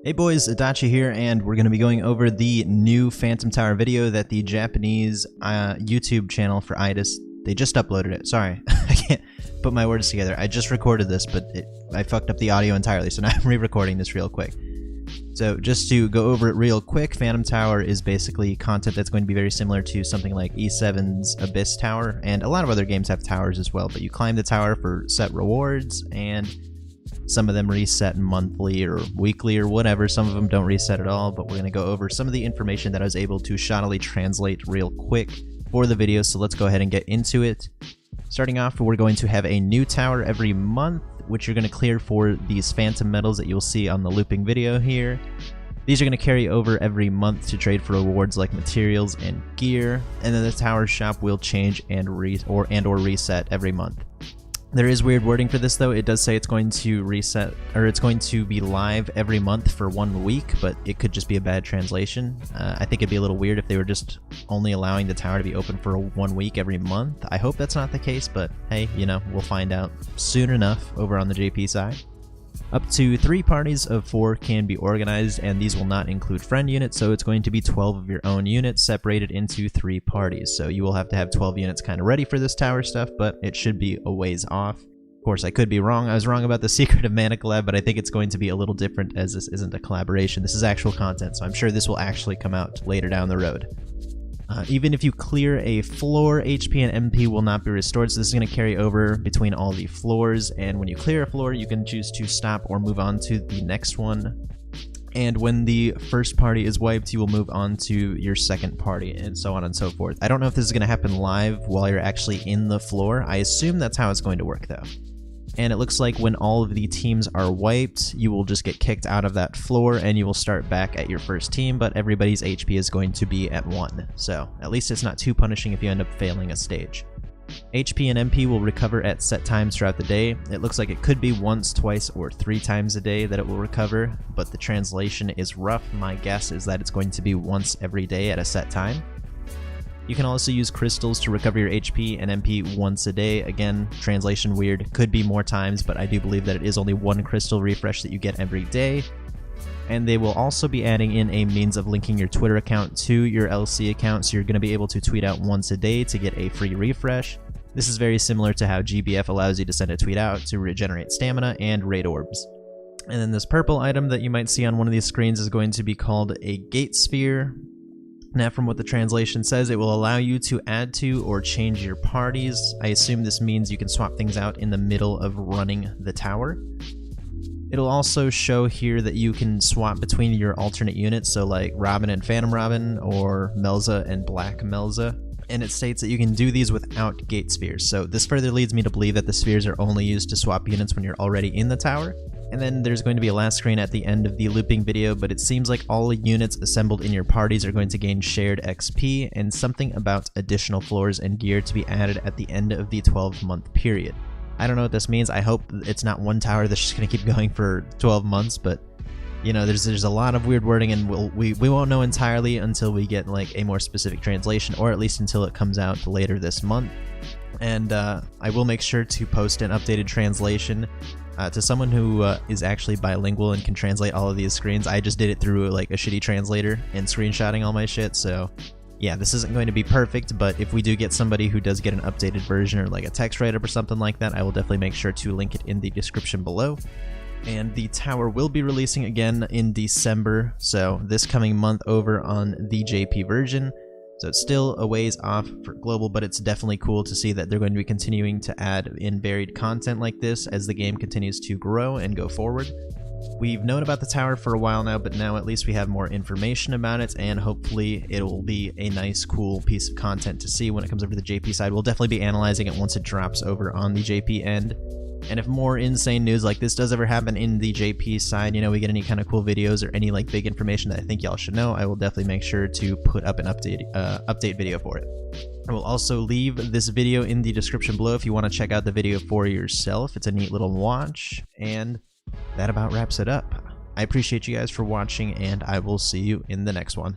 Hey boys, Adachi here, and we're going to be going over the new Phantom Tower video that the Japanese YouTube channel for IDIS, they just uploaded it. Sorry, I can't put my words together. I just recorded this, but I fucked up the audio entirely, so now I'm re-recording this real quick. So just to go over it real quick, Phantom Tower is basically content that's going to be very similar to something like E7's Abyss Tower, and a lot of other games have towers as well, but you climb the tower for set rewards, and some of them reset monthly or weekly or whatever. Some of them don't reset at all, but we're going to go over some of the information that I was able to shoddily translate real quick for the video, so let's go ahead and get into it. Starting off, we're going to have a new tower every month, which you're going to clear for these phantom medals that you'll see on the looping video here. These are going to carry over every month to trade for rewards like materials and gear, and then the tower shop will change and or reset every month. There is weird wording for this though. It does say it's going to reset, or it's going to be live every month for 1 week, but it could just be a bad translation. I think it'd be a little weird if they were just only allowing the tower to be open for 1 week every month. I hope that's not the case, but hey, you know, we'll find out soon enough over on the JP side. Up to 3 parties of 4 can be organized, and these will not include friend units, so it's going to be 12 of your own units separated into 3 parties. So you will have to have 12 units kind of ready for this tower stuff, but it should be a ways off. Of course, I could be wrong. I was wrong about the secret of Mana Collab, but I think it's going to be a little different as this isn't a collaboration. This is actual content, so I'm sure this will actually come out later down the road. Even if you clear a floor, HP and MP will not be restored, so this is going to carry over between all the floors, and when you clear a floor, you can choose to stop or move on to the next one. And when the first party is wiped, you will move on to your second party, and so on and so forth. I don't know if this is going to happen live while you're actually in the floor. I assume that's how it's going to work, though. And it looks like when all of the teams are wiped, you will just get kicked out of that floor and you will start back at your first team, but everybody's HP is going to be at 1. So at least it's not too punishing if you end up failing a stage. HP and MP will recover at set times throughout the day. It looks like it could be once, twice, or 3 times a day that it will recover, but the translation is rough. My guess is that it's going to be once every day at a set time. You can also use crystals to recover your HP and MP once a day. Again, translation weird, could be more times, but I do believe that it is only 1 crystal refresh that you get every day. And they will also be adding in a means of linking your Twitter account to your LC account, so you're going to be able to tweet out once a day to get a free refresh. This is very similar to how GBF allows you to send a tweet out to regenerate stamina and raid orbs. And then this purple item that you might see on one of these screens is going to be called a gate sphere. Now, from what the translation says, it will allow you to add to or change your parties. I assume this means you can swap things out in the middle of running the tower. It'll also show here that you can swap between your alternate units, so like Robin and Phantom Robin, or Melza and Black Melza. And it states that you can do these without gate spheres. So this further leads me to believe that the spheres are only used to swap units when you're already in the tower. And then there's going to be a last screen at the end of the looping video, but it seems like all units assembled in your parties are going to gain shared XP, and something about additional floors and gear to be added at the end of the 12-month period. I don't know what this means. I hope it's not one tower that's just going to keep going for 12 months, but you know, there's a lot of weird wording, and we won't know entirely until we get like a more specific translation, or at least until it comes out later this month. And I will make sure to post an updated translation to someone who is actually bilingual and can translate all of these screens. I just did it through like a shitty translator and screenshotting all my shit, so yeah, this isn't going to be perfect, but if we do get somebody who does get an updated version or like a text write-up or something like that, I will definitely make sure to link it in the description below. And the tower will be releasing again in December, so this coming month over on the JP version. So it's still a ways off for global, but it's definitely cool to see that they're going to be continuing to add in varied content like this as the game continues to grow and go forward. We've known about the tower for a while now, but now at least we have more information about it, and hopefully it will be a nice, cool piece of content to see when it comes over to the JP side. We'll definitely be analyzing it once it drops over on the JP end. And if more insane news like this does ever happen in the JP side, you know, we get any kind of cool videos or any like big information that I think y'all should know, I will definitely make sure to put up an update video for it. I will also leave this video in the description below if you want to check out the video for yourself. It's a neat little watch, and that about wraps it up. I appreciate you guys for watching, and I will see you in the next one.